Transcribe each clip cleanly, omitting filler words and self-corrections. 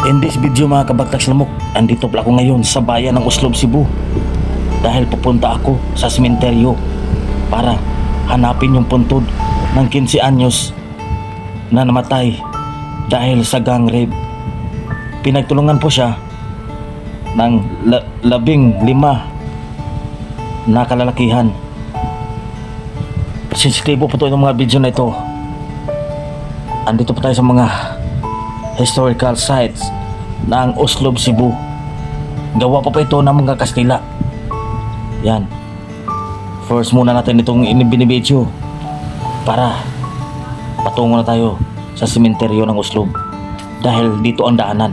In this video mga kabagtags lamok, andito pala ako ngayon sa bayan ng Uslob, Cebu. Dahil pupunta ako sa sementeryo para hanapin yung puntod ng 15 anyos na namatay dahil sa gang rape. Pinagtulungan po siya ng 15 na kalalakihan. Sensitibo po ito yung mga video na ito. Andito po tayo sa mga historical sites ng Uslob, Cebu. Gawa pa po ito ng mga Kastila. Yan. First muna natin itong binibidyo para patungo na tayo sa sementeryo ng Uslob dahil dito ang daanan.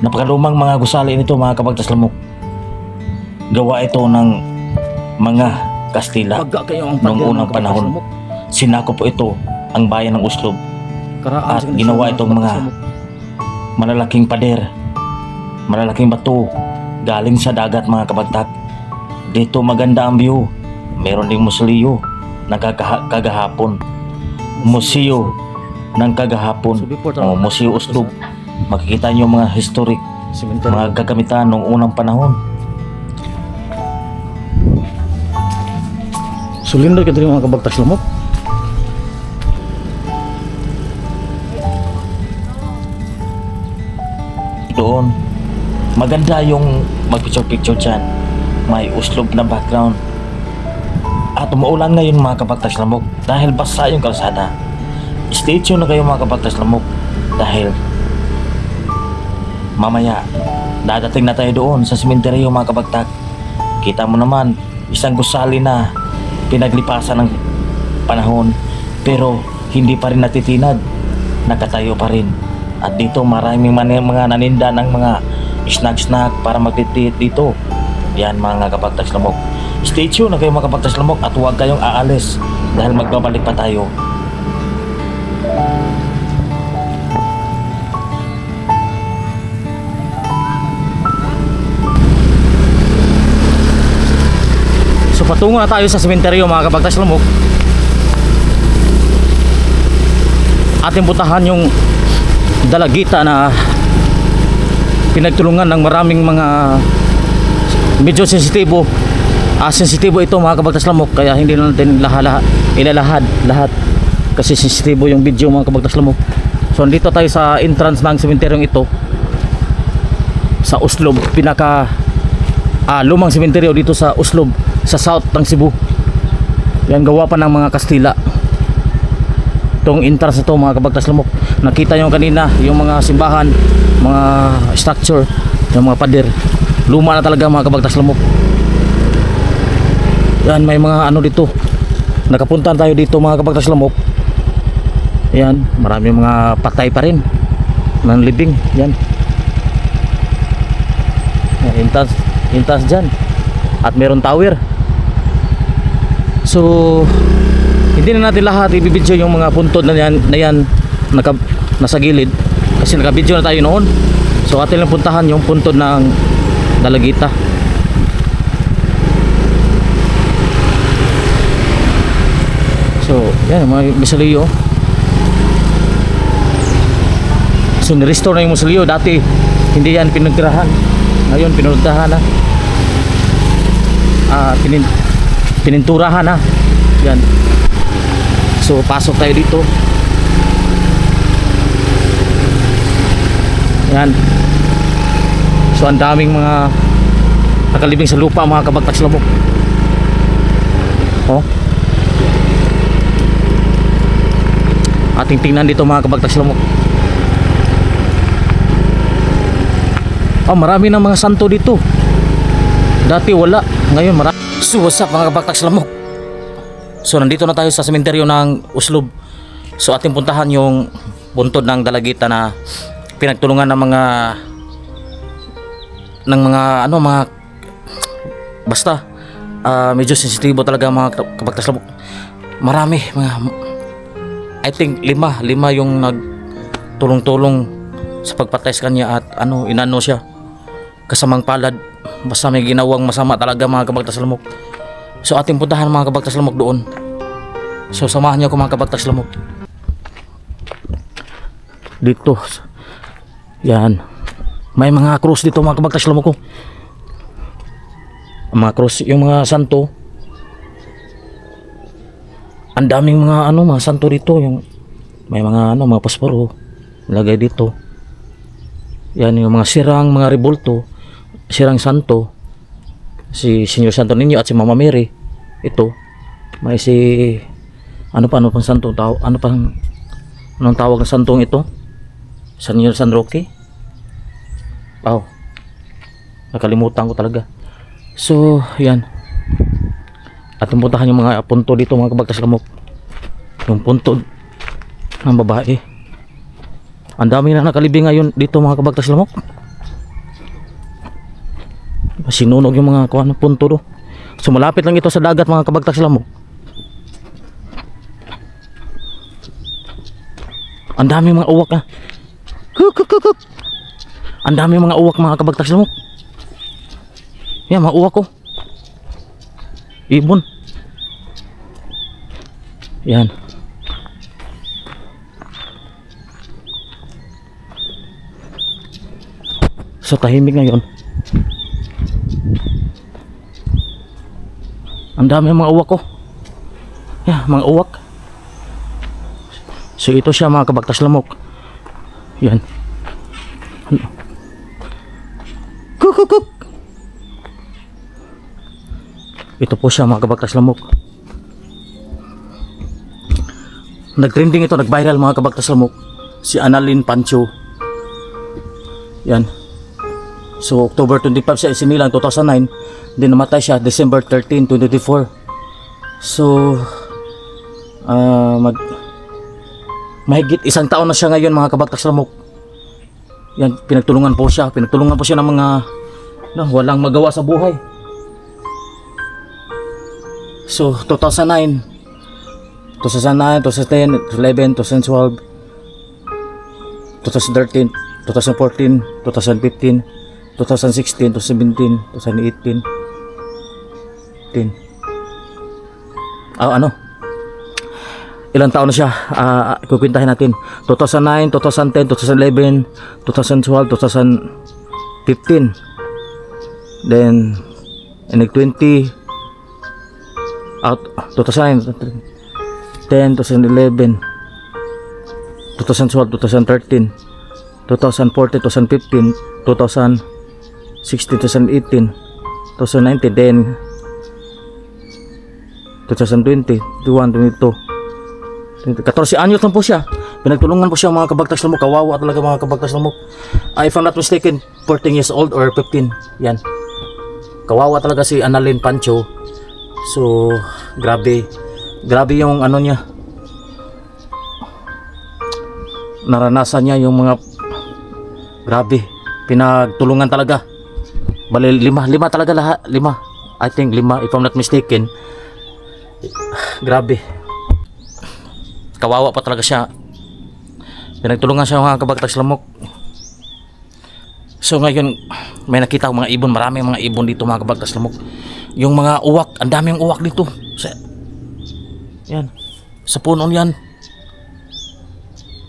Napakalumang mga gusali nito mga kabagtas lamok. Gawa ito ng mga Kastila noong unang panahon. Sinako po ito ang bayan ng Uslob at ginawa itong mga malalaking pader, malalaking bato galing sa dagat mga kabagtak. Dito maganda ang view. Meron ding museo ng kagahapon, museo ng kagahapon, museo Uslob. Makikita nyo mga historic, mga gagamitan noong unang panahon. Sulindo ka din mga kabagtas lamok. Doon maganda yung magpicture-picture dyan. May Uslob na background. At umuulan ngayon mga kabagtas lamok dahil basa yung kalsada. Stay tuned na kayo mga kabagtas lamok dahil mamaya dadating na tayo doon sa sementeryo mga kabagtak. Kita mo naman isang gusali na pinaglipasan ng panahon pero hindi pa rin natitinag, nakatayo pa rin. At dito maraming mga naninda ng mga snack para magtitid dito. Yan mga kabagtas lamok. Stay tuned na kayo mga kabagtas lamok at huwag kayong aalis dahil magbabalik pa tayo. So patungo na tayo sa sementeryo mga kabagtas lamok. Ating puntahan yung dalagita na pinagtulungan ng maraming mga medyo sensitibo. Sensitibo ito mga kabagtas lamok, kaya hindi na natin ilalahad lahat kasi sensitibo yung video mga kabagtas lamok. So dito tayo sa entrance ng sementeryong ito sa Uslob, pinaka lumang sementeryo dito sa Uslob, sa south ng Cebu. Yan, gawa pa ng mga Kastila itong entrance na ito mga kabagtas lamok. Nakita nyo kanina yung mga simbahan, mga structure, yung mga pader, luma na talaga mga kabagtas lamok. Yan, may mga ano dito, nakapunta tayo dito mga kabagtas lamok. Yan, marami mga patay pa rin ng libing. Yan, entrance dyan at meron tower. So hindi na natin lahat ibibidyo yung mga puntod na yan nasa gilid kasi nakabidyo na tayo noon. So atin lang puntahan yung puntod ng dalagita. So yan mga musilyo. So nirestore na yung musilyo. Dati hindi yan pinagtirahan, ngayon pinuntahan na, pininturahan na. Yan. So pasok tayo dito. Yan. So ang daming mga nakalibing sa lupa mga kabagtas lamok. Oh. Ating tingnan dito mga kabagtas lamok. Marami ng mga santo dito. Dati wala, ngayon marami. So what's up mga kabagtas lamok? So nandito na tayo sa sementeryo ng Uslob. So ating puntahan yung puntod ng dalagita na pinagtulungan ng mga basta medyo sensitibo talaga mga kabagtas lamok. Marami mga, I think lima yung nagtulong-tulong sa pagpatay sa kanya at inano siya kasamang palad. Basta may ginawang masama talaga mga kabagtas lamok. So ating puntahan mga kabagtas lamok doon. So samahan niyo ako mga kabagtas lamok. Dito Yan. May mga cross dito mga kabagtaslamok ko. Mga cross, yung mga santo. Ang daming mga mga santo dito, yung may mga mga posporo nilagay dito. Yan yung mga sirang, mga rebulto, sirang santo. Si Senyor Santo Niño at si Mama Mary. Ito, may si ano pang santo tao, anong tawag ng santong ito? Senyor San Roque. Nakalimutan ko talaga. So, yan. At pumuntahan yung mga punto dito mga kabagtaslamok. Yung punto ng babae. Ang dami na nakalibing ngayon dito mga kabagtaslamok. Sinunog yung mga punto do. So malapit lang ito sa dagat mga kabagtaslamok. Ang dami mga uwak Ang dami mga uwak mga kabagtaslamok. Yan mga uwak ko. Ibon. Yan. So tahimik ngayon. Ang dami mga uwak ko. Yan, mga uwak. So ito siya mga kabagtaslamok. Yan. Kuk. Ito po siya mga kabagtaslamok. Nag-trending ito, nag-viral mga kabagtaslamok. Si Annalyn Pancho. Yan. So October 25 siya isinilang 2009. Then namatay siya December 13, 2024. So mahigit isang taon na siya ngayon mga kabagtaslamok. Yan, pinagtulungan po siya ng mga walang magawa sa buhay. So 2009, 2010, 2011, 2012, 2013, 2014, 2015, 2016, 2017, 2018, 10. Ilang taon na siya? Kukwentahin natin. 2009, 2010, 2011, 2012, 2015. Then 20 2009, 10, 2011, 2012, 2013, 2014, 2015, 2016, 2018, 2019, then 2020, 21, 22, 14 anyos lang po siya. Pinagtulungan po siya mga kabagtaslamok. Kawawa talaga mga kabagtaslamok. If I'm not mistaken, 14 years old or 15. Yan. Kawawa talaga si Annalyn Pancho. So, grabe yung niya. Naranasan niya yung mga grabe. Pinagtulungan talaga. Bali, lima talaga lahat. 5. I think 5 if I'm not mistaken. Grabe. Kawawa pa talaga siya. Pinagtulungan siya mga kabagtaslamok. So ngayon may nakita ko mga ibon, marami mga ibon dito mga kabagtaslamok. Yung mga uwak, ang daming uwak dito. Yan. Sa punon yan.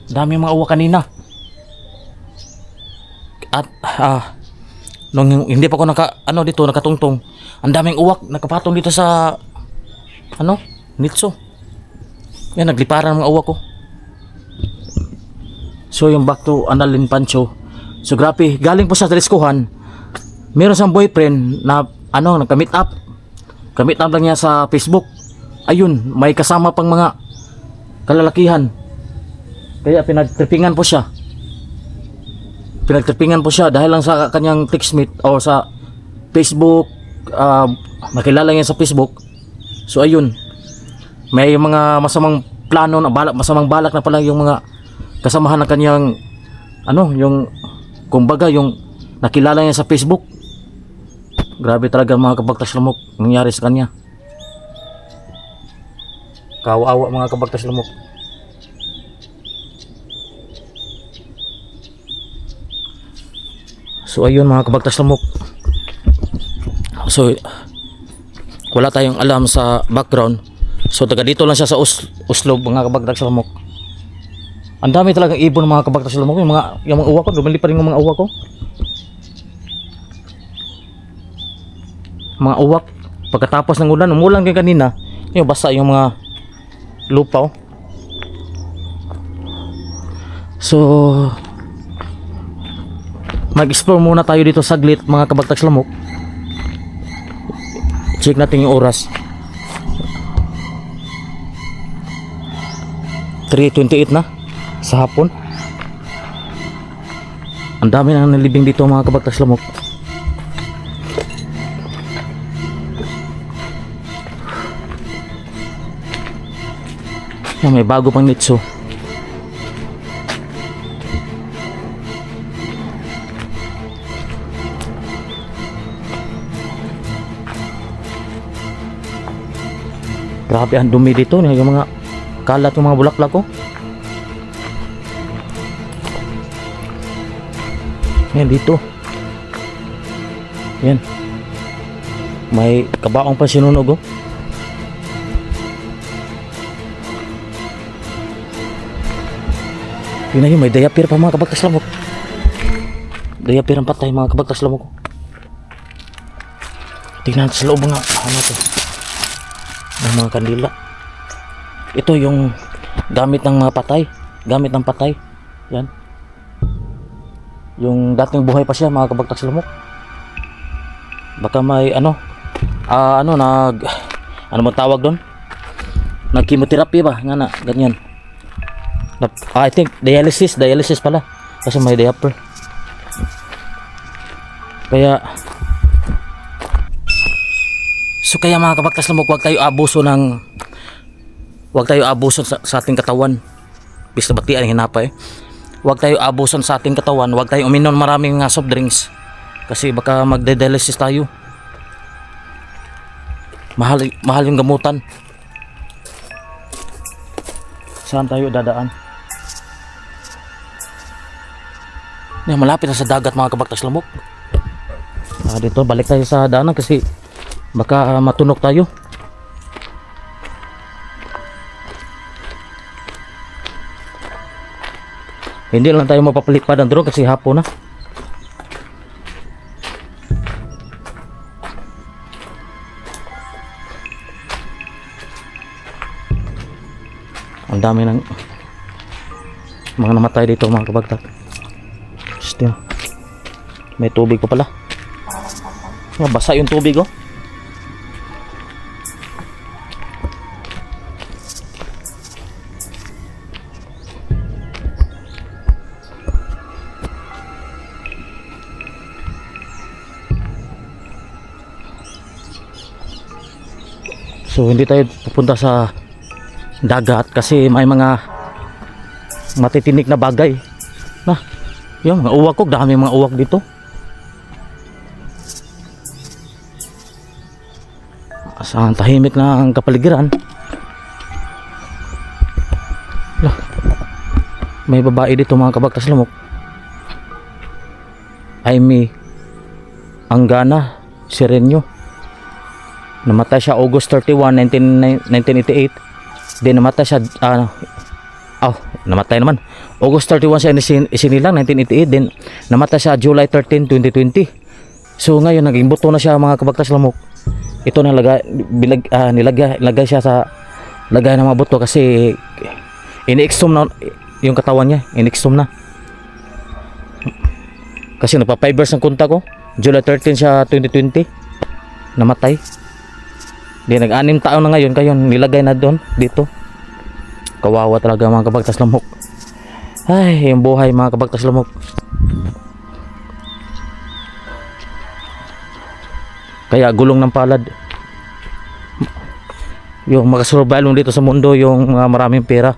Dami mga uwak kanina. At nung hindi pa ako nakatungtong, ang daming uwak nakapatong dito sa nitso. Yan, nagliparan ang mga uwak ko. So yung back to Annalyn Pancho. So grabe, galing po sa Triskuhan. Meron siyang boyfriend na nagka-meet up. Ka-meet up lang niya sa Facebook. Ayun, may kasama pang mga kalalakihan. Kaya pinagtripingan po siya. Dahil lang sa kanyang textmate o sa Facebook. Nakilala niya sa Facebook. So ayun, may mga masamang plano na masamang balak na pala yung mga kasamahan ng kanyang yung kumbaga yung nakilala niya sa Facebook. Grabe talaga mga kabagtaslamok nangyari sa kanya. Kawawa mga kabagtaslamok. So ayun mga kabagtaslamok. So wala tayong alam sa background. So taga dito lang siya sa Uslob mga kabagtaslamok. Ang dami talagang ibon mga kabagtas lamok. Yung mga uwak ko, lumilipad yung mga uwak ko. Mga uwak. Pagkatapos ng ulan, umulan kayo kanina, yung basa yung mga lupa. So, mag-explore muna tayo dito saglit mga kabagtas lamok. Check natin yung oras. 3:28 na sa hapon. Ang dami nang nalibing dito mga kabagtas lamok. May bago pang nitso. Grabe ang dumi dito, yung mga kalat yung mga bulaklak ko. Yan dito. Yan. May kabaong pa sinunog. Yun na yun, may diaper pa mga kabagtas lamok. Diaper ang patay mga kabagtas lamok. Tingnan sa loob mga ano to, ng mga kandila. Ito yung gamit ng mga patay. Gamit ng patay. Yan. Yung dating buhay pa siya mga kabagtas lamok. Baka may ano bang tawag doon? Nag-chemotherapy ba? Nga na, ganyan. I think dialysis pala. Kasi may diaper. Kaya mga kabagtas lamok, huwag tayo abuso sa ating katawan. Bis na batian hinapa Huwag tayo abuson sa ating katawan. Huwag tayo uminom maraming mga soft drinks. Kasi baka magde-dialysis tayo. Mahal yung gamutan. Saan tayo dadaan? Malapit na sa dagat mga kabagtas lamok. Dito balik tayo sa daanan kasi baka matunok tayo. Hindi lang tayo mapapalipad ng drone kasi hapon na. Ang dami ng mga namatay dito mga kabagtas. Still, may tubig pa pala. Basa yung tubig So hindi tayo pupunta sa dagat kasi may mga matitinik na bagay. Yung mga uwak ko, dami mga uwak dito. Sa tahimik na ang kapaligiran. May babae dito mga kabagtas lamok. Aimee Angana Serenyo. Namatay siya August 31, 1988. Then namatay siya namatay naman. August 31 siya isinilang 1988. Then namatay siya July 13, 2020. So ngayon naging buto na siya mga kabagtas lamok. Ito na nilagay siya sa lagay ng mga buto kasi ini-exhume na yung katawan niya. In-exhume na. Kasi nagpa-5 years ang konta ko. July 13 siya 2020. Namatay. Di nag-6 taon na ngayon kayo nilagay na doon dito. Kawawa talaga mga kabagtas lamok. Ay, yung buhay mga kabagtas lamok. Kaya gulong ng palad. Yung makasurvival dito sa mundo yung maraming pera.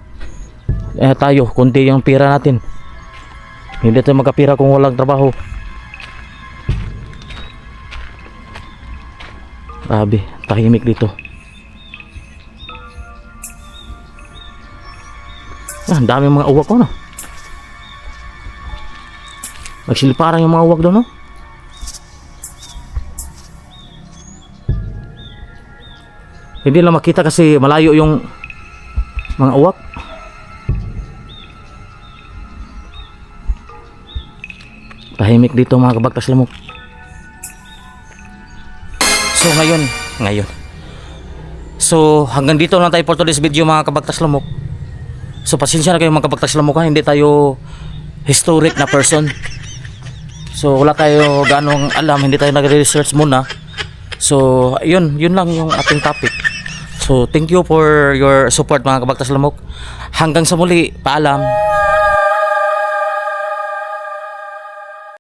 Tayo, kunti yung pera natin. Hindi tayo magkapira kung walang trabaho. Grabe, tahimik dito. Ang dami mga uwak ko, no? Nagsiliparang yung mga uwak doon, no? Hindi lang makita kasi malayo yung mga uwak. Tahimik dito mga kabagtas lamok. So ngayon. So hanggang dito lang tayo for today's video mga kabagtas lamok. So pasensya na kayo mga kabagtas lamok ha, hindi tayo historic na person. So wala tayo ganong alam, hindi tayo nagre-research muna. So yun lang yung ating topic. So thank you for your support mga kabagtas lamok. Hanggang sa muli, paalam.